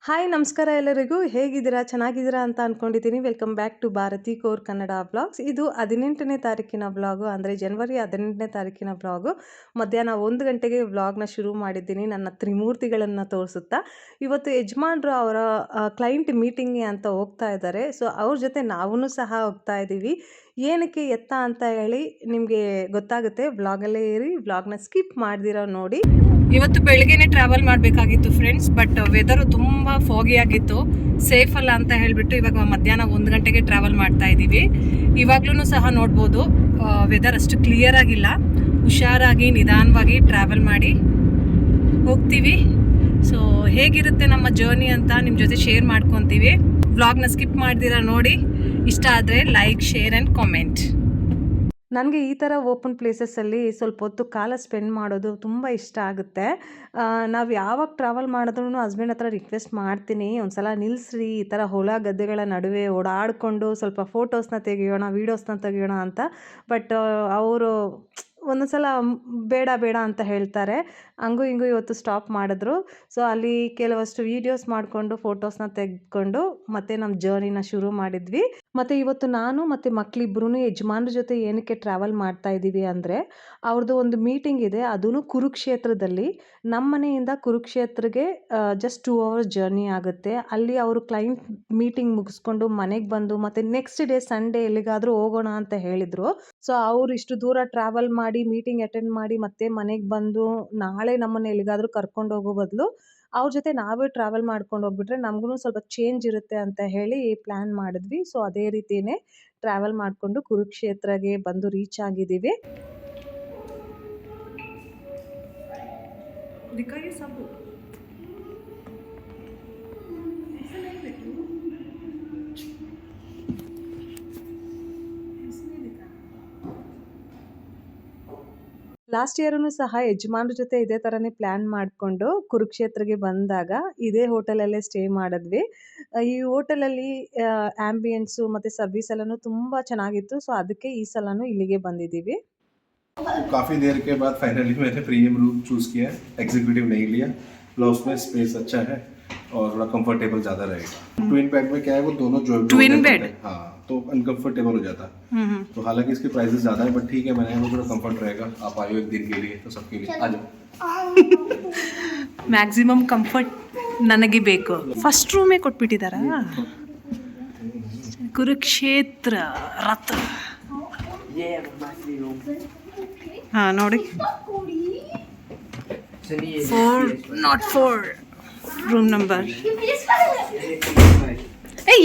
Hi ನಮಸ್ಕಾರ ಎಲ್ಲರಿಗೂ ಹೇಗಿದ್ದೀರಾ ಚೆನ್ನಾಗಿದ್ದೀರಾ ಅಂತ ಅಂದ್ಕೊಂಡಿದ್ದೀನಿ. Welcome back to Bharathi core Kannada vlogs. ಇದು 18ನೇ ತಾರೀಕಿನ ವ್ಲಾಗು, ಅಂದರೆ ಜನವರಿ 18ನೇ ತಾರೀಕಿನ ವ್ಲಾಗು. ಮಧ್ಯಾಹ್ನ 1 ಗಂಟೆಗೆ ವ್ಲಾಗ್ನ ಶುರು ಮಾಡಿದ್ದೀನಿ ನನ್ನ ತ್ರಿಮೂರ್ತಿಗಳನ್ನು ತೋರಿಸುತ್ತಾ. ಇವತ್ತು ಯಜಮಾನ್ರು ಅವರ ಕ್ಲೈಂಟ್ ಮೀಟಿಂಗ್ಗೆ ಅಂತ ಹೋಗ್ತಾ ಇದ್ದಾರೆ. ಸೊ ಅವ್ರ ಜೊತೆ ನಾವೂ ಸಹ ಹೋಗ್ತಾ ಇದ್ದೀವಿ. ಏನಕ್ಕೆ ಎತ್ತ ಅಂತ ಹೇಳಿ ನಿಮಗೆ ಗೊತ್ತಾಗುತ್ತೆ. ವ್ಲಾಗಲ್ಲೇ ಇರಿ, ವ್ಲಾಗ್ನ ಸ್ಕಿಪ್ ಮಾಡ್ದಿರೋ ನೋಡಿ. ಇವತ್ತು ಬೆಳಗ್ಗೆನೆ ಟ್ರಾವೆಲ್ ಮಾಡಬೇಕಾಗಿತ್ತು ಫ್ರೆಂಡ್ಸ್, ಬಟ್ ವೆದರು ತುಂಬ ಫಾಗಿ ಆಗಿತ್ತು, ಸೇಫ್ ಅಲ್ಲ ಅಂತ ಹೇಳಿಬಿಟ್ಟು ಇವಾಗ ಮಧ್ಯಾಹ್ನ 1 ಗಂಟೆಗೆ ಟ್ರಾವೆಲ್ ಮಾಡ್ತಾ ಇದ್ದೀವಿ. ಇವಾಗ್ಲೂ ಸಹ ನೋಡ್ಬೋದು ವೆದರ್ ಅಷ್ಟು ಕ್ಲಿಯರ್ ಆಗಿಲ್ಲ. ಹುಷಾರಾಗಿ ನಿಧಾನವಾಗಿ ಟ್ರಾವೆಲ್ ಮಾಡಿ ಹೋಗ್ತೀವಿ. ಸೊ ಹೇಗಿರುತ್ತೆ ನಮ್ಮ ಜರ್ನಿ ಅಂತ ನಿಮ್ಮ ಜೊತೆ ಶೇರ್ ಮಾಡ್ಕೊತೀವಿ. ವ್ಲಾಗ್ನ ಸ್ಕಿಪ್ ಮಾಡ್ದಿರಾ ನೋಡಿ. ಇಷ್ಟ ಆದರೆ ಲೈಕ್, ಶೇರ್ ಆ್ಯಂಡ್ ಕಾಮೆಂಟ್. ನನಗೆ ಈ ಥರ ಓಪನ್ ಪ್ಲೇಸಸ್ಸಲ್ಲಿ ಸ್ವಲ್ಪ ಹೊತ್ತು ಕಾಲ ಸ್ಪೆಂಡ್ ಮಾಡೋದು ತುಂಬ ಇಷ್ಟ ಆಗುತ್ತೆ. ನಾವು ಯಾವಾಗ ಟ್ರಾವೆಲ್ ಮಾಡಿದ್ರೂ ಹಸ್ಬೆಂಡ್ ಹತ್ರ ರಿಕ್ವೆಸ್ಟ್ ಮಾಡ್ತೀನಿ, ಒಂದು ಸಲ ನಿಲ್ಲಿಸ್ರಿ, ಈ ಥರ ಹೊಲ ಗದ್ದೆಗಳ ನಡುವೆ ಓಡಾಡಿಕೊಂಡು ಸ್ವಲ್ಪ ಫೋಟೋಸ್ನ ತೆಗೆಯೋಣ, ವೀಡಿಯೋಸ್ನ ತೆಗೆಯೋಣ ಅಂತ. ಬಟ್ ಅವರು ಒಂದೊಂದು ಸಲ ಬೇಡ ಬೇಡ ಅಂತ ಹೇಳ್ತಾರೆ. ಹಂಗೂ ಹಿಂಗೂ ಇವತ್ತು ಸ್ಟಾಪ್ ಮಾಡಿದ್ರು. ಸೊ ಅಲ್ಲಿ ಕೆಲವಷ್ಟು ವೀಡಿಯೋಸ್ ಮಾಡಿಕೊಂಡು ಫೋಟೋಸ್ನ ತೆಗೆದುಕೊಂಡು ಮತ್ತೆ ನಮ್ಮ ಜರ್ನಿನ ಶುರು ಮಾಡಿದ್ವಿ. ಮತ್ತು ಇವತ್ತು ನಾನು ಮತ್ತು ಮಕ್ಕಳಿಬ್ರು ಯಜಮಾನ್ರ ಜೊತೆ ಏನಕ್ಕೆ ಟ್ರಾವೆಲ್ ಮಾಡ್ತಾ ಇದ್ದೀವಿ ಅಂದರೆ, ಅವ್ರದ್ದು ಒಂದು ಮೀಟಿಂಗ್ ಇದೆ. ಅದೂ ಕುರುಕ್ಷೇತ್ರದಲ್ಲಿ. ನಮ್ಮ ಮನೆಯಿಂದ ಕುರುಕ್ಷೇತ್ರಕ್ಕೆ ಜಸ್ಟ್ 2 hours ಜರ್ನಿ ಆಗುತ್ತೆ. ಅಲ್ಲಿ ಅವರು ಕ್ಲೈಂಟ್ ಮೀಟಿಂಗ್ ಮುಗಿಸ್ಕೊಂಡು ಮನೆಗೆ ಬಂದು ಮತ್ತು ನೆಕ್ಸ್ಟ್ ಡೇ ಸಂಡೇ ಎಲ್ಲಿಗಾದರೂ ಹೋಗೋಣ ಅಂತ ಹೇಳಿದರು. ಸೊ ಅವ್ರು ಇಷ್ಟು ದೂರ ಟ್ರಾವೆಲ್ ಮಾಡಿ ಮೀಟಿಂಗ್ ಅಟೆಂಡ್ ಮಾಡಿ ಮತ್ತೆ ಮನೆಗೆ ಬಂದು ನಾಳೆ ನಮ್ಮನ್ನು ಎಲ್ಲಿಗಾದರೂ ಕರ್ಕೊಂಡು ಹೋಗೋ ಬದಲು ಅವ್ರ ಜೊತೆ ನಾವೇ ಟ್ರಾವೆಲ್ ಮಾಡ್ಕೊಂಡು ಹೋಗ್ಬಿಟ್ರೆ ನಮಗೂ ಸ್ವಲ್ಪ ಚೇಂಜ್ ಇರುತ್ತೆ ಅಂತ ಹೇಳಿ ಪ್ಲ್ಯಾನ್ ಮಾಡಿದ್ವಿ. ಸೊ ಅದೇ ರೀತಿಯೇ ಟ್ರಾವೆಲ್ ಮಾಡಿಕೊಂಡು ಕುರುಕ್ಷೇತ್ರಗೆ ಬಂದು ರೀಚ್ ಆಗಿದ್ದೀವಿ. ಲಾಸ್ಟ್ ಇಯರೂ ಸಹ ಯಜಮಾನ್ರ ಜೊತೆ ಇದೇ ಥರನೇ ಪ್ಲ್ಯಾನ್ ಮಾಡಿಕೊಂಡು ಕುರುಕ್ಷೇತ್ರಗೆ ಬಂದಾಗ ಇದೇ ಹೋಟೆಲಲ್ಲೇ ಸ್ಟೇ ಮಾಡಿದ್ವಿ. ಈ ಹೋಟೆಲಲ್ಲಿ ಆ್ಯಂಬಿಯನ್ಸು ಮತ್ತು ಸರ್ವಿಸ್ ಎಲ್ಲನೂ ತುಂಬ ಚೆನ್ನಾಗಿತ್ತು. ಸೊ ಅದಕ್ಕೆ ಈ ಸಲನೂ ಇಲ್ಲಿಗೆ ಬಂದಿದ್ದೀವಿ. काफ़ी देर के बाद फाइनली मैंने प्रीमियम रूम चूज़ किया है, एग्जीक्यूटिव नहीं लिया। प्लस उसमें स्पेस अच्छा है और थोड़ा कंफर्टेबल ज़्यादा रहेगा। ट्विन बेड में क्या है, वो दोनों जो ट्विन बेड, हाँ, तो अनकंफर्टेबल हो जाता है। तो हालांकि इसके प्राइसेस ज़्यादा है, बट ठीक है, मैंने वो थोड़ा कंफर्ट रहेगा। आप आए हो एक दिन के लिए, तो सबके लिए आ जाओ। ಮ್ಯಾಕ್ಸಿಮಮ್ ಕಂಫರ್ಟ್ ನನಗೆ ಬೇಕು. ಫಸ್ಟ್ ರೂಮೇ ಕೊಟ್ಬಿಟ್ಟಿದ್ದಾರಾ? ಕುರುಕ್ಷೇತ್ರ ರಥ. ಹಾಂ ನೋಡಿ, 404 ರೂಮ್ ನಂಬರ್.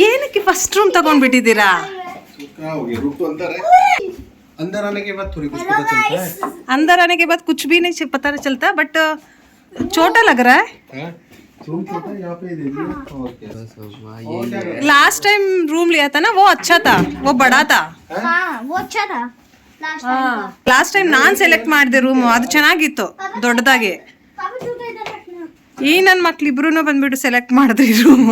ಏನಕ್ಕೆ ಫಸ್ಟ್ ರೂಮ್ ತಗೊಂಡ್ಬಿಟ್ಟಿದ್ದೀರಾ? क्या हो गया, रूम तो अंदर है। अंदर आने के बाद थोड़ी कुछ पता चलता है। अंदर आने के बाद कुछ भी नहीं पता चलता, बट छोटा लग रहा है। रूम छोटा है, यहाँ पे दे दिया। और क्या, लास्ट टाइम रूम लिया था ना, वो अच्छा था, वो बड़ा था. हाँ वो अच्छा था ಲಾಸ್ಟ್ ಟೈಮ್ ನಾನ್ ಸೆಲೆಕ್ಟ್ ಮಾಡಿದೆ ರೂಮ್, ಅದು ಚೆನ್ನಾಗಿತ್ತು ದೊಡ್ಡದಾಗಿ. ಈ ನನ್ನ ಮಕ್ಳಿಬ್ರು ಬಂದ್ಬಿಟ್ಟು ಸೆಲೆಕ್ಟ್ ಮಾಡಿದ್ರಿ ರೂಮ್.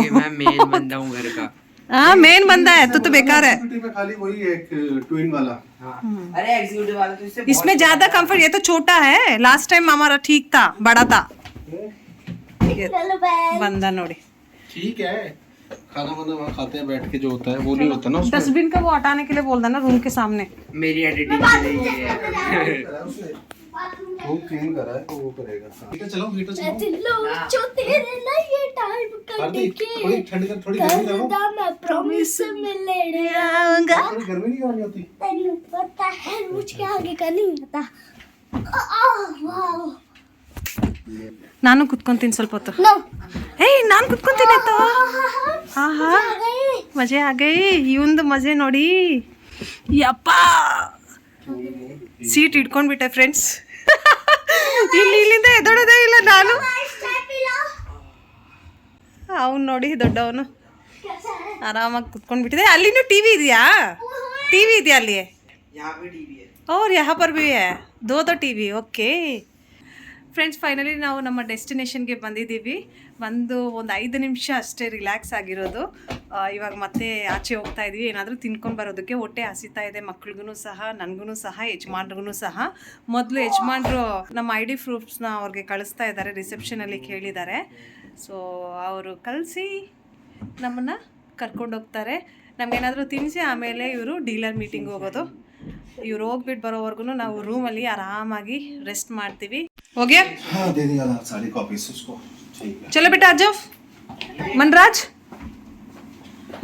हाँ मेन बंदा है तो बेकार है। खाली वही एक ट्विन वाला। अरे एग्जीक्यूटिव वाला तो इससे इसमें ज्यादा कंफर्ट, ये तो छोटा है, लास्ट टाइम हमारा ठीक था, बड़ा था। बंदा नोड़ी ठीक है, खाना वाना वहाँ खाते हैं बैठ के, जो होता है वो नहीं होता ना उसमें। डस्टबिन का वो हटाने के लिए बोल देना रूम के सामने। मेरी एडिटिंग के लिए रूम क्लीन करा है तो वो करेगा। हीटर चलाओ, हीटर चलाओ। जो तेरे लिए टाइम करने के थोड़ी ठंड कर, थोड़ी गर्मी करो। करदा मैं प्रॉमिस में लेने आऊंगा। थोड़ी गर्मी नहीं करनी होती। तेनू पता है मुझे आगे का नहीं आता। वाओ ನಾನು ಕುತ್ಕೊಂತೀನಿ ಸ್ವಲ್ಪ ಹೊತ್ತು. नो ಏಯ್ ನಾನು ಕುತ್ಕೊಂತೀನಿ ಅಂತ. ಆಹಾ ಮಜೆ ಆಗೈ. ಇವಂದು ಮಜೆ ನೋಡಿ ಯಪ್ಪ. ಸೀಟ್ ಇಟ್ಕೊಂಡ್ಬಿಟ್ಟೆ ಫ್ರೆಂಡ್ಸ್. ಇಲ್ಲಿಂದ ಎದೊಡೋದೇ ಇಲ್ಲ ನಾನು. ಅವನು ನೋಡಿ ದೊಡ್ಡವನು ಆರಾಮಾಗಿ ಕುತ್ಕೊಂಡ್ಬಿಟ್ಟಿದೆ. ಅಲ್ಲಿನೂ ಟಿವಿ ಇದೆಯಾ? ಟಿವಿ ಇದೆಯಾ ಅಲ್ಲಿ? यहाँ पे टीवी है और यहाँ पर भी है, दो ಟಿವಿ. ಓಕೆ ಫ್ರೆಂಡ್ಸ್, ಫೈನಲಿ ನಾವು ನಮ್ಮ ಡೆಸ್ಟಿನೇಷನ್ಗೆ ಬಂದಿದ್ದೀವಿ. ಒಂದು 5 ನಿಮಿಷ ಅಷ್ಟೇ ರಿಲ್ಯಾಕ್ಸ್ ಆಗಿರೋದು. ಇವಾಗ ಮತ್ತೆ ಆಚೆ ಹೋಗ್ತಾ ಇದ್ದೀವಿ, ಏನಾದರೂ ತಿನ್ಕೊಂಡು ಬರೋದಕ್ಕೆ. ಹೊಟ್ಟೆ ಹಸಿತಾ ಇದೆ ಮಕ್ಳಿಗೂ ಸಹ, ನನಗೂ ಸಹ, ಯಜಮಾನ್ರಿಗೂ ಸಹ. ಮೊದಲು ಯಜಮಾನ್ರು ನಮ್ಮ ID ಪ್ರೂಫ್ಸ್ನ ಅವ್ರಿಗೆ ಕಳಿಸ್ತಾ ಇದ್ದಾರೆ, ರಿಸೆಪ್ಷನಲ್ಲಿ ಕೇಳಿದ್ದಾರೆ. ಸೊ ಅವರು ಕಳಿಸಿ ನಮ್ಮನ್ನು ಕರ್ಕೊಂಡೋಗ್ತಾರೆ. ನಮಗೇನಾದರೂ ತಿನ್ನಿಸಿ ಆಮೇಲೆ ಇವರು ಡೀಲರ್ ಮೀಟಿಂಗ್ ಹೋಗೋದು. ಇವ್ರು ಹೋಗ್ಬಿಟ್ಟು ಬರೋವರೆಗೂ ನಾವು ರೂಮಲ್ಲಿ ಆರಾಮಾಗಿ ರೆಸ್ಟ್ ಮಾಡ್ತೀವಿ. ಹೋಗ್ಯಾ हाँ दे दिया था सारी कॉपीज उसको. ठीक है. चलो बेटा आ जाओ. Manraj,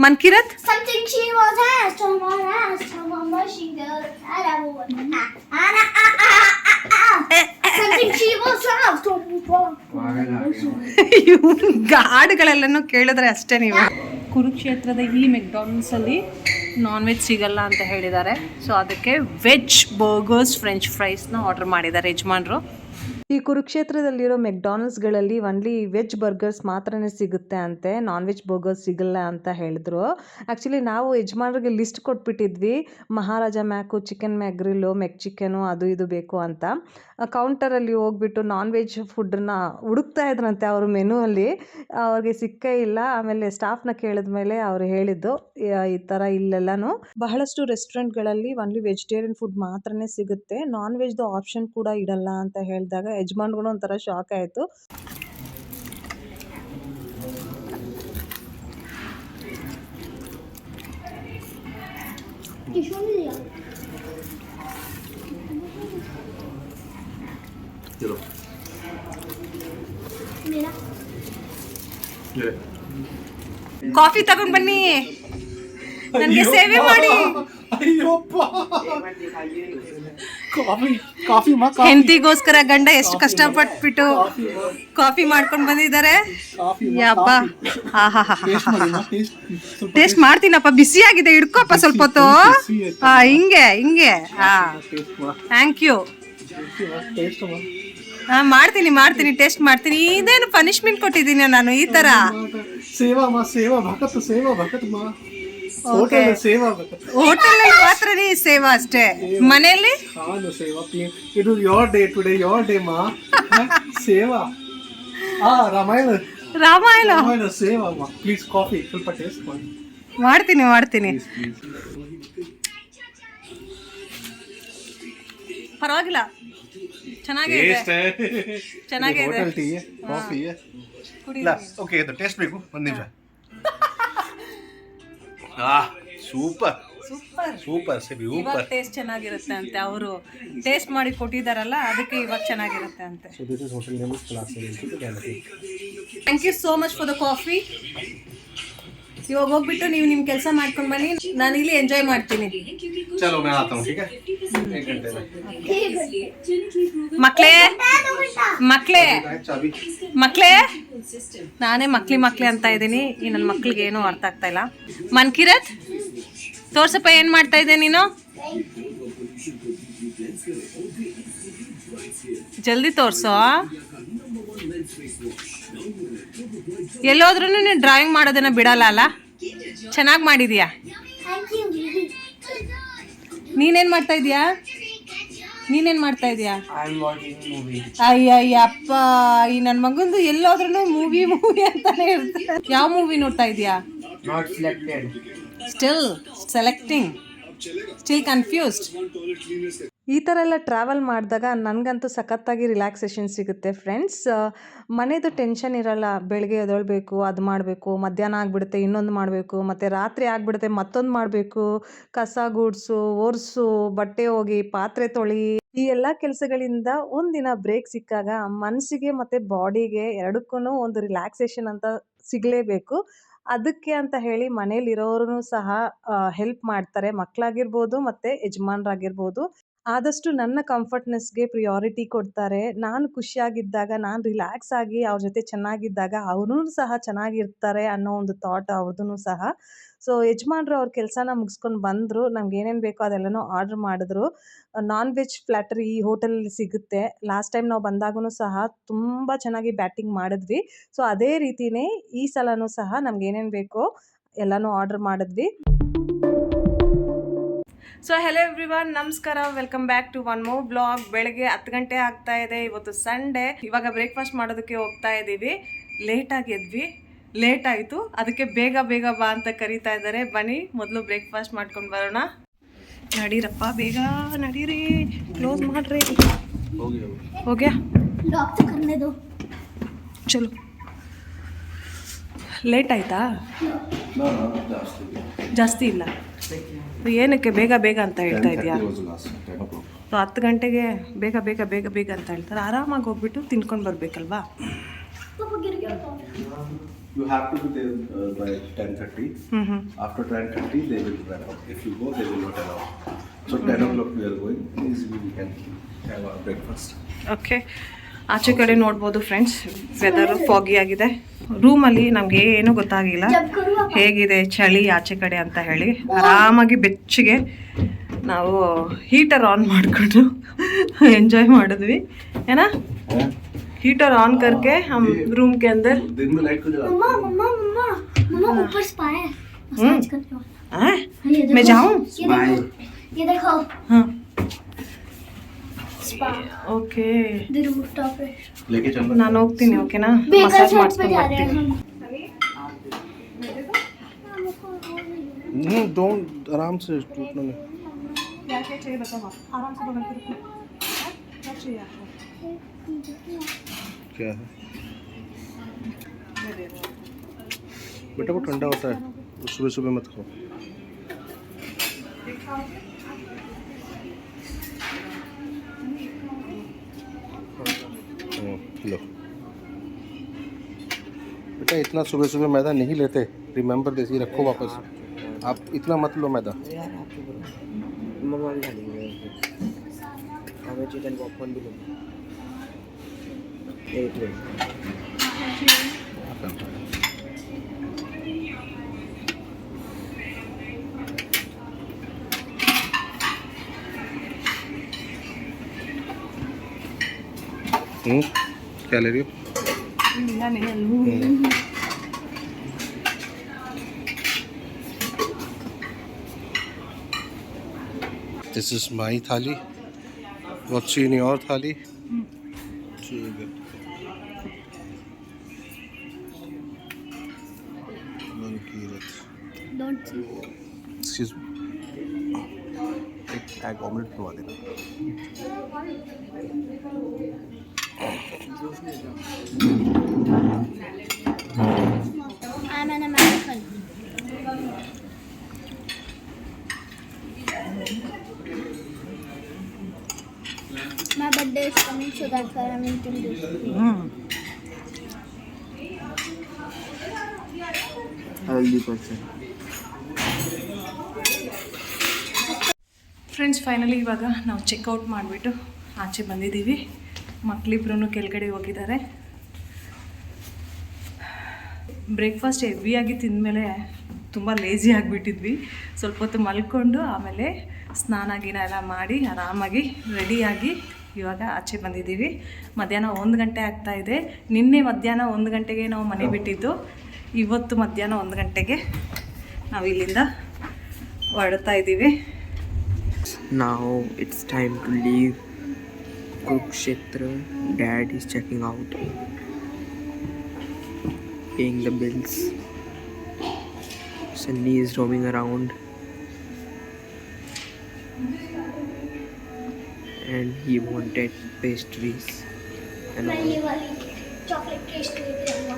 Mankirat, Something she was asked from a machine girl. Something she was asked from ಗಾಡುಗಳೆಲ್ಲನೂ ಕೇಳಿದ್ರೆ ಅಷ್ಟೇ ನೀವು. ಕುರುಕ್ಷೇತ್ರದ ಈ ಮೆಕ್ಡಾನಲ್ಡ್ಸಲ್ಲಿ ನಾನ್ ವೆಜ್ ಸಿಗಲ್ಲ ಅಂತ ಹೇಳಿದ್ದಾರೆ. ಸೊ ಅದಕ್ಕೆ ವೆಜ್ ಬರ್ಗರ್ಸ್ ಫ್ರೆಂಚ್ ಫ್ರೈಸ್ನ ಆರ್ಡರ್ ಮಾಡಿದ್ದಾರೆ ಯಜಮಾನ್ರು. ಈ ಕುರುಕ್ಷೇತ್ರದಲ್ಲಿರೋ ಮೆಕ್ಡಾನಲ್ಡ್ಸ್ಗಳಲ್ಲಿ ಒನ್ಲಿ ವೆಜ್ ಬರ್ಗರ್ಸ್ ಮಾತ್ರನೇ ಸಿಗುತ್ತೆ ಅಂತೆ, ನಾನ್ ವೆಜ್ ಬರ್ಗರ್ಸ್ ಸಿಗಲ್ಲ ಅಂತ ಹೇಳಿದ್ರು. ಆ್ಯಕ್ಚುಲಿ ನಾವು ಯಜಮಾನ್ರಿಗೆ ಲಿಸ್ಟ್ ಕೊಟ್ಬಿಟ್ಟಿದ್ವಿ, ಮಹಾರಾಜ ಮ್ಯಾಕು, ಚಿಕನ್ ಮ್ಯಾಗ್ರಿಲ್ಲು, ಮೆಕ್ ಚಿಕನು ಅದು ಇದು ಬೇಕು ಅಂತ. ಕೌಂಟರಲ್ಲಿ ಹೋಗ್ಬಿಟ್ಟು ನಾನ್ ವೆಜ್ ಫುಡ್ಡನ್ನ ಹುಡುಕ್ತಾ ಇದ್ರಂತೆ ಅವ್ರ ಮೆನುವಲ್ಲಿ. ಅವ್ರಿಗೆ ಸಿಕ್ಕೇ ಇಲ್ಲ. ಆಮೇಲೆ ಸ್ಟಾಫ್ನ ಕೇಳಿದ್ಮೇಲೆ ಅವ್ರು ಹೇಳಿದ್ದು ಈ ಥರ ಇಲ್ಲೆಲ್ಲನೂ ಬಹಳಷ್ಟು ರೆಸ್ಟೋರೆಂಟ್ಗಳಲ್ಲಿ ಒನ್ಲಿ ವೆಜಿಟೇರಿಯನ್ ಫುಡ್ ಮಾತ್ರನೇ ಸಿಗುತ್ತೆ, ನಾನ್ ವೆಜ್ದು ಆಪ್ಷನ್ ಕೂಡ ಇಡಲ್ಲ ಅಂತ ಹೇಳಿದಾಗ ಯಜಮಾನ್ಗೂ ಒಂಥರ ಶಾಕ್ ಆಯಿತು. चलो मेरा ये ಕಾಫಿ ತಗೊಂಡ್ ಬನ್ನಿ, ನನಗೆ ಸೇವೆ ಮಾಡಿ. ಅಯ್ಯೋ ಕಾಫಿ ಹೆಂಡತಿಗೋಸ್ಕರ ಗಂಡ ಎಷ್ಟು ಕಷ್ಟಪಟ್ಬಿಟ್ಟು ಕಾಫಿ ಮಾಡ್ಕೊಂಡು ಬಂದಿದ್ದಾರೆ. ಯಪ್ಪ, ಟೇಸ್ಟ್ ಮಾಡ್ತೀನಪ್ಪ, ಬಿಸಿಯಾಗಿದೆ, ಇಡ್ಕೊಪ್ಪ ಸ್ವಲ್ಪ ಹೊತ್ತು. ಹಿಂಗೆ ಹಿಂಗೆ. Thank you. ಮಾಡ್ತೀನಿ ಟೇಸ್ಟ್ ಮಾಡ್ತೀನಿ. ಇದೇನು ಪನಿಷ್ಮೆಂಟ್ ಕೊಟ್ಟಿದ್ದೀನಿ ನಾನು ಈ ತರ? ಸೇವಾ ಭಗತ್ ಮಾ ಹೋಟೆಲ್ ಮಾತ್ರನೇ ಸೇವಾ ಅಷ್ಟೇ, ಮನೆಯಲ್ಲಿ ಇದು your day today, your day ಮಾ ಸೇವಾ. ರಾಮಾಯಣ ಸೇವಾ ಮಾ. ಪ್ಲೀಸ್ ಕಾಫಿ ಸ್ವಲ್ಪ ಟೇಸ್ಟ್ ಮಾಡಿ. ಮಾಡ್ತೀನಿ. ಪರವಾಗಿಲ್ಲ, ಚೆನ್ನಾಗಿದೆ. Hotel tea coffee okay. ಇದು ಟೇಸ್ಟ್ ಬೇಕು, ಒಂದು ನಿಮಿಷ. ಸೂಪರ್ ಇವಾಗ ಟೇಸ್ಟ್ ಚೆನ್ನಾಗಿರುತ್ತೆ ಅಂತೆ. ಅವರು ಟೇಸ್ಟ್ ಮಾಡಿ ಕೊಟ್ಟಿದ್ದಾರಲ್ಲ, ಅದಕ್ಕೆ ಇವಾಗ ಚೆನ್ನಾಗಿರುತ್ತೆ ಅಂತೆ. Thank you so much for the coffee. ಇವಾಗ ಹೋಗ್ಬಿಟ್ಟು ನೀವು ನಿಮ್ಮ ಕೆಲಸ ಮಾಡ್ಕೊಂಡು ಬನ್ನಿ, ನಾನು ಇಲ್ಲಿ ಎಂಜಾಯ್ ಮಾಡ್ತೀನಿ. ಚಲೋ मैं आता हूं, ठीक है? 1 घंटे में. ಮಕ್ಳೇ ನಾನೇ ಮಕ್ಳಿ ಅಂತ ಇದ್ದೀನಿ. ಈ ನನ್ನ ಮಕ್ಳಿಗೆ ಏನೂ ಅರ್ಥ ಆಗ್ತಾ ಇಲ್ಲ. ಮನ್ಕಿರತ್, ತೋರ್ಸಪ್ಪ, ಏನ್ ಮಾಡ್ತಾ ಇದ್ದೆ ನೀನು? ಜಲ್ದಿ ತೋರ್ಸೋ. ಎಲ್ಲೋದ್ರೂ ನೀನು ಡ್ರಾಯಿಂಗ್ ಮಾಡೋದನ್ನ ಬಿಡಲ್ಲ ಅಲ್ಲ? ಚೆನ್ನಾಗಿ ಮಾಡಿದ್ಯಾ. ನೀನೇನ್ ಮಾಡ್ತಾ ಇದೀಯಾ? ಅಯ್ಯಪ್ಪ, ಈ ನನ್ನ ಮಗಂದು ಎಲ್ಲೋದ್ರೂ ಮೂವಿ ಅಂತಾನೆ ಇರ್ತದೆ. ಯಾವ ಮೂವಿ ನೋಡ್ತಾ ಇದೀಯಾ? Not selected. Still selecting, still confused. ಈ ಥರ ಎಲ್ಲ ಟ್ರಾವೆಲ್ ಮಾಡಿದಾಗ ನನಗಂತೂ ಸಖತ್ತಾಗಿ ರಿಲ್ಯಾಕ್ಸೇಷನ್ ಸಿಗುತ್ತೆ ಫ್ರೆಂಡ್ಸ್. ಮನೆದು ಟೆನ್ಷನ್ ಇರಲ್ಲ. ಬೆಳಗ್ಗೆ ಎದ್ದೇಳಬೇಕು, ಅದು ಮಾಡಬೇಕು, ಮಧ್ಯಾಹ್ನ ಆಗಿಬಿಡುತ್ತೆ ಇನ್ನೊಂದು ಮಾಡಬೇಕು, ಮತ್ತು ರಾತ್ರಿ ಆಗಿಬಿಡುತ್ತೆ ಮತ್ತೊಂದು ಮಾಡಬೇಕು, ಕಸ ಗುಡಿಸು, ಒರೆಸು, ಬಟ್ಟೆ ಹೋಗಿ, ಪಾತ್ರೆ ತೊಳಿ, ಈ ಎಲ್ಲ ಕೆಲಸಗಳಿಂದ ಒಂದಿನ ಬ್ರೇಕ್ ಸಿಕ್ಕಾಗ ಮನಸ್ಸಿಗೆ ಮತ್ತು ಬಾಡಿಗೆ ಎರಡಕ್ಕೂ ಒಂದು ರಿಲ್ಯಾಕ್ಸೇಷನ್ ಅಂತ ಸಿಗಲೇಬೇಕು. ಅದಕ್ಕೆ ಅಂತ ಹೇಳಿ ಮನೇಲಿರೋರು ಸಹ ಹೆಲ್ಪ್ ಮಾಡ್ತಾರೆ, ಮಕ್ಕಳಾಗಿರ್ಬೋದು ಮತ್ತು ಯಜಮಾನ್ರಾಗಿರ್ಬೋದು. ಆದಷ್ಟು ನನ್ನ ಕಂಫರ್ಟ್ನೆಸ್ಗೆ ಪ್ರಿಯಾರಿಟಿ ಕೊಡ್ತಾರೆ. ನಾನು ಖುಷಿಯಾಗಿದ್ದಾಗ, ನಾನು ರಿಲ್ಯಾಕ್ಸ್ ಆಗಿ ಅವ್ರ ಜೊತೆ ಚೆನ್ನಾಗಿದ್ದಾಗ ಅವರೂ ಸಹ ಚೆನ್ನಾಗಿರ್ತಾರೆ ಅನ್ನೋ ಒಂದು ಥಾಟ್ ಅವ್ರದ್ದು ಸಹ. ಸೊ ಯಜಮಾನ್ರು ಅವ್ರ ಕೆಲಸನ ಮುಗಿಸ್ಕೊಂಡು ಬಂದರು. ನಮ್ಗೆ ಏನೇನು ಬೇಕೋ ಅದೆಲ್ಲನೂ ಆರ್ಡ್ರ್ ಮಾಡಿದ್ರು. ನಾನ್ ವೆಜ್ ಪ್ಲ್ಯಾಟರ್ ಈ ಹೋಟೆಲಲ್ಲಿ ಸಿಗುತ್ತೆ. ಲಾಸ್ಟ್ ಟೈಮ್ ನಾವು ಬಂದಾಗೂ ಸಹ ತುಂಬ ಚೆನ್ನಾಗಿ ಬ್ಯಾಟಿಂಗ್ ಮಾಡಿದ್ವಿ. ಸೊ ಅದೇ ರೀತಿಯೇ ಈ ಸಲನೂ ಸಹ ನಮ್ಗೆ ಏನೇನು ಬೇಕೋ ಎಲ್ಲನೂ ಆರ್ಡ್ರ್ ಮಾಡಿದ್ವಿ. ಸೊ ಹೆಲೋ ಎವ್ರಿವನ್, ನಮಸ್ಕಾರ, welcome back to one more blog. ಬೆಳಗ್ಗೆ 10 ಗಂಟೆ ಆಗ್ತಾ ಇದೆ. ಇವತ್ತು ಸಂಡೇ. ಇವಾಗ ಬ್ರೇಕ್ಫಾಸ್ಟ್ ಮಾಡೋದಕ್ಕೆ ಹೋಗ್ತಾ ಇದ್ದೀವಿ. ಲೇಟಾಗಿ ಎದ್ವಿ, ಲೇಟ್ ಆಯಿತು, ಅದಕ್ಕೆ ಬೇಗ ಬಾ ಅಂತ ಕರೀತಾ ಇದ್ದಾರೆ. ಬನ್ನಿ ಮೊದಲು ಬ್ರೇಕ್ಫಾಸ್ಟ್ ಮಾಡ್ಕೊಂಡು ಬರೋಣ. ನಡೀರಪ್ಪ, ಬೇಗ ನಡೀರಿ, ಕ್ಲೋಸ್ ಮಾಡ್ರಿ. ಹೋಗ್ಯಾ? डॉक्टर करने दो. ಚಲೋ ಲೇಟ್ ಆಯಿತಾ? ना ना जास्ती ಜಾಸ್ತಿ ಇಲ್ಲ. ಏನಕ್ಕೆ ಬೇಗ ಬೇಗ ಅಂತ ಹೇಳ್ತಾ ಇದೆಯಾ? 10:30 was last 10 o'clock. 10 ಗಂಟೆಗೆ ಬೇಗ ಬೇಗ ಬೇಗ ಬೇಗ ಅಂತ ಹೇಳ್ತಾರೆ. ಆರಾಮಾಗಿ ಹೋಗ್ಬಿಟ್ಟು ತಿನ್ಕೊಂಡು ಬರಬೇಕಲ್ವಾ? पापा गिर गया तो You have to be there by 10:30. After 10:30 they will wrap up. If you go they will not allow. So 10 o'clock we are going. Easily we can have our breakfast. Okay, ಆಚೆ ಕಡೆ ನೋಡ್ಬೋದು ಫ್ರೆಂಡ್ಸ್, ವೆದರು ಫಾಗಿ ಆಗಿದೆ. ರೂಮಲ್ಲಿ ನಮಗೆ ಏನೂ ಗೊತ್ತಾಗಿಲ್ಲ ಹೇಗಿದೆ ಚಳಿ ಆಚೆ ಕಡೆ ಅಂತ ಹೇಳಿ. ಆರಾಮಾಗಿ ಬೆಚ್ಚಗೆ ನಾವು ಹೀಟರ್ ಆನ್ ಮಾಡಿಕೊಂಡು ಎಂಜಾಯ್ ಮಾಡಿದ್ವಿ. ಏನಾ हीटर ऑन करके हम रूम के अंदर दिन में लाइट को जला. मम्मा मम्मा मम्मा मम्मा ऊपर स्पा है मसाज करने वाला. मैं जाऊँ? ये देखो हाँ spa. Okay, the roof top है. लेके चलना. ನಾನು ಹೋಗ್ತೀನಿ. ಓಕೆನಾ? बेकर ಮಸಾಜ್ छत पे ಮಾಡಿಸ್ಕೊಂಡು जा रहे हैं ಬರ್ತೀನಿ. हम. डोंट आराम से टूटना नहीं. ಯಾಕೆ चाहिए बताओ? आराम से बगल पे रखो. क्या चाहिए आपको? क्या है बेटा? वो ठंडा होता है, सुबह सुबह मत खाओ. लो बेटा, इतना सुबह सुबह मैदा नहीं लेते. Remember this. ये रखो वापस. आप इतना मत लो मैदा. यार आपको मम्मा भी खा लेंगे. हमें चिकन पॉपकॉर्न भी लो. एक मिनट. क्या ले रही हो? This is my थाली. What's in your थाली? ठीक है. Don't see. Excuse me. एक एग ऑमलेट बनवा देना. I'm an American. My birthday is coming, so that's why I'm eating this. Healthy person. Friends, finally ಇವಾಗ ನಾವು ಚೆಕ್ಔಟ್ ಮಾಡಿಬಿಟ್ಟು ಆಚೆ ಬಂದಿದ್ದೀವಿ. ಮಕ್ಕಳಿಬ್ರು ಕೆಳಗಡೆ ಹೋಗಿದ್ದಾರೆ. ಬ್ರೇಕ್ಫಾಸ್ಟ್ ಹೆವಿಯಾಗಿ ತಿಂದಮೇಲೆ ತುಂಬ ಲೇಜಿ ಆಗಿಬಿಟ್ಟಿದ್ವಿ. ಸ್ವಲ್ಪ ಹೊತ್ತು ಮಲ್ಕೊಂಡು ಆಮೇಲೆ ಸ್ನಾನ ಗಿನ ಎಲ್ಲ ಮಾಡಿ ಆರಾಮಾಗಿ ರೆಡಿಯಾಗಿ ಇವಾಗ ಆಚೆ ಬಂದಿದ್ದೀವಿ. ಮಧ್ಯಾಹ್ನ 1 ಗಂಟೆ ಆಗ್ತಾಯಿದೆ. ನಿನ್ನೆ ಮಧ್ಯಾಹ್ನ 1 ಗಂಟೆಗೆ ನಾವು ಮನೆ ಬಿಟ್ಟಿದ್ದು. ಇವತ್ತು ಮಧ್ಯಾಹ್ನ 1 ಗಂಟೆಗೆ ನಾವು ಇಲ್ಲಿಂದ ಹೊರಡ್ತಾ ಇದ್ದೀವಿ. Now it's time to leave Kurukshetra. Dad is checking out, paying the bills. Sunny is roaming around and he wanted pastries and मैं all. ये वाली चॉकलेट टेस्ट लेके आऊँगा.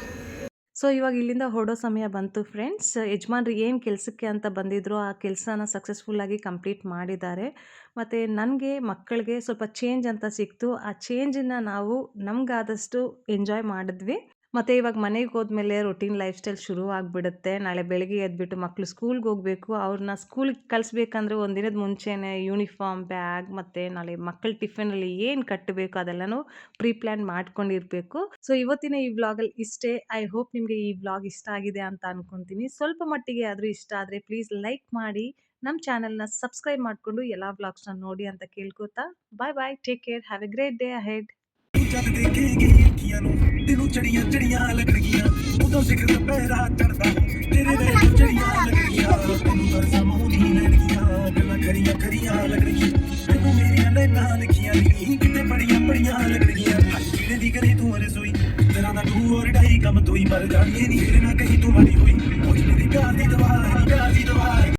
ಸೊ ಇವಾಗ ಇಲ್ಲಿಂದ ಹೊರಡೋ ಸಮಯ ಬಂತು ಫ್ರೆಂಡ್ಸ್. ಯಜಮಾನ್ರು ಏನು ಕೆಲಸಕ್ಕೆ ಅಂತ ಬಂದಿದ್ರು ಆ ಕೆಲಸನ ಸಕ್ಸಸ್ಫುಲ್ಲಾಗಿ ಕಂಪ್ಲೀಟ್ ಮಾಡಿದ್ದಾರೆ. ಮತ್ತು ನನಗೆ ಮಕ್ಕಳಿಗೆ ಸ್ವಲ್ಪ ಚೇಂಜ್ ಅಂತ ಸಿಕ್ತು. ಆ ಚೇಂಜನ್ನು ನಾವು ನಮಗಾದಷ್ಟು ಎಂಜಾಯ್ ಮಾಡಿದ್ವಿ. ಮತ್ತು ಇವಾಗ ಮನೆಗೆ ಹೋದ್ಮೇಲೆ ರೊಟೀನ್ ಲೈಫ್ ಸ್ಟೈಲ್ ಶುರು ಆಗಿಬಿಡುತ್ತೆ. ನಾಳೆ ಬೆಳಗ್ಗೆ ಎದ್ಬಿಟ್ಟು ಮಕ್ಕಳು ಸ್ಕೂಲ್ಗೆ ಹೋಗಬೇಕು. ಅವ್ರನ್ನ ಸ್ಕೂಲಿಗೆ ಕಳಿಸ್ಬೇಕಂದ್ರೆ ಒಂದಿನದ ಮುಂಚೆನೇ ಯೂನಿಫಾರ್ಮ್, ಬ್ಯಾಗ್ ಮತ್ತು ನಾಳೆ ಮಕ್ಕಳ ಟಿಫಿನಲ್ಲಿ ಏನು ಕಟ್ಟಬೇಕು ಅದೆಲ್ಲನೂ ಪ್ರೀ ಪ್ಲ್ಯಾನ್ ಮಾಡ್ಕೊಂಡಿರಬೇಕು. ಸೊ ಇವತ್ತಿನ ಈ ವ್ಲಾಗಲ್ಲಿ ಇಷ್ಟೇ. ಐ ಹೋಪ್ ನಿಮಗೆ ಈ ವ್ಲಾಗ್ ಇಷ್ಟ ಆಗಿದೆ ಅಂತ ಅಂದ್ಕೊತೀನಿ. ಸ್ವಲ್ಪ ಮಟ್ಟಿಗೆ ಆದರೂ ಇಷ್ಟ ಆದರೆ ಪ್ಲೀಸ್ ಲೈಕ್ ಮಾಡಿ, ನಮ್ಮ ಚಾನಲ್ನ ಸಬ್ಸ್ಕ್ರೈಬ್ ಮಾಡಿಕೊಂಡು ಎಲ್ಲ ವ್ಲಾಗ್ಸ್ನ ನೋಡಿ ಅಂತ ಕೇಳ್ಕೊತಾ bye bye. Take care. Have a great day ahead. जब देखेंगे अखियां नु दिनों चढ़ियां चढ़ियां लगड़गियां उदों सिखर पैरा चढ़दा तेरे दिल चढ़ियां लगड़गियां तेनू तरसा मोनी लड़गियां गल्लां खरियां खरियां लगड़गियां मैनू मेरियां नैना लिखियां नी किते बड़ियां बड़ियां लगड़गियां किने दी करे तू रसोई तेरा दा डू और डाई कम तोई मर जानी नी तेरे ना कहीं तू मारी होई मुझ मेरी प्यार दी दवा